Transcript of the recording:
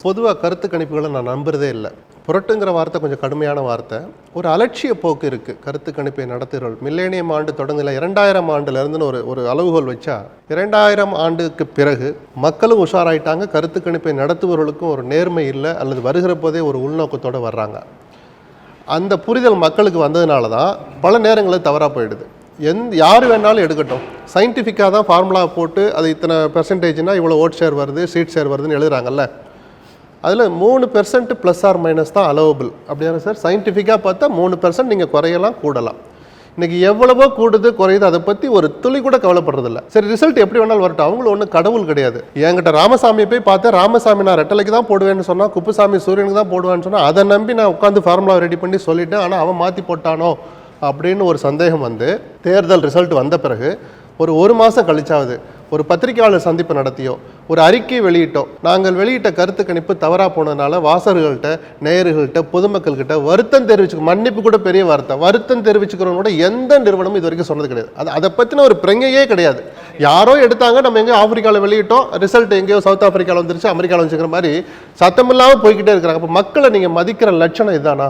பொதுவாக கருத்து கணிப்புகளை நான் நம்புறதே இல்லை. புரட்டுங்கிற வார்த்தை கொஞ்சம் கடுமையான வார்த்தை. ஒரு அலட்சிய போக்கு இருக்குது கருத்து கணிப்பை நடத்துகிறோம். மில்லேனியம் ஆண்டு தொடங்கல 2000 ஆண்டுலேருந்துன்னு ஒரு அளவுகோல் வச்சா 2000 ஆண்டுக்கு பிறகு மக்களும் உஷாராயிட்டாங்க. கருத்து கணிப்பை நடத்துபவர்களுக்கும் ஒரு நேர்மை இல்லை, அல்லது வருகிற போதே ஒரு உள்நோக்கத்தோடு வர்றாங்க. அந்த புரிதல் மக்களுக்கு வந்ததுனால தான் பல நேரங்களில் தவறாக போயிடுது. யார் வேணாலும் எடுக்கட்டும், சயின்டிஃபிக்காக தான் ஃபார்முலா போட்டு அது இத்தனை பெர்சன்டேஜ்னால் இவ்வளோ ஓட் ஷேர் வருது, சீட் ஷேர் வருதுன்னு எழுதுறாங்கல்ல. அதில் 3% ப்ளஸ் ஆர் மைனஸ் தான் அலோவபிள். அப்படியான சார் சயின்டிஃபிக்காக பார்த்தா 3% நீங்கள் குறையலாம் கூடலாம். இன்றைக்கி எவ்வளவோ கூடுது குறையுது அதை பற்றி ஒரு துளி கூட கவலைப்படுறதில்ல. சரி, ரிசல்ட் எப்படி வேணாலும் வரட்டும், அவங்களும் ஒன்றும் கடவுள் கிடையாது. என்கிட்ட ராமசாமியை போய் பார்த்தேன், ராமசாமி நான் ரெட்டலைக்கு தான் போடுவேன்னு சொன்னால், குப்புசாமி சூரியனுக்கு தான் போடுவேன்னு சொன்னால், அதை நம்பி நான் உட்காந்து ஃபார்முலா ரெடி பண்ணி சொல்லிட்டேன். ஆனால் அவன் மாற்றி போட்டானோ அப்படின்னு ஒரு சந்தேகம் வந்து தேர்தல் ரிசல்ட் வந்த பிறகு ஒரு மாதம் கழிச்சாவது ஒரு பத்திரிகையாளர் சந்திப்பு நடத்தியோ ஒரு அறிக்கை வெளியிட்டோ நாங்கள் வெளியிட்ட கருத்து கணிப்பு தவறாக போனதுனால வாசகர்கள்ட்ட, நேயர்கள்ட்ட, பொதுமக்கள்கிட்ட வருத்தம் தெரிவிச்சுக்க, மன்னிப்பு கூட பெரிய வார்த்தை, வருத்தம் தெரிவிச்சுக்கிறவங்களோட எந்த நிறுவனமும் இது வரைக்கும் சொன்னது கிடையாது. அதை பற்றின ஒரு பிரங்கையே கிடையாது. யாரோ எடுத்தாங்க, நம்ம எங்கேயோ ஆப்பிரிக்காவில் வெளியிட்டோம், ரிசல்ட் எங்கேயோ சவுத் ஆப்பிரிக்காவில் வந்துருச்சு, அமெரிக்காவில் வந்துச்சுக்கிற மாதிரி சத்தமில்லாமல் போய்கிட்டே இருக்கிறாங்க. அப்போ மக்களை நீங்கள் மதிக்கிற லட்சணம் இதுதானா?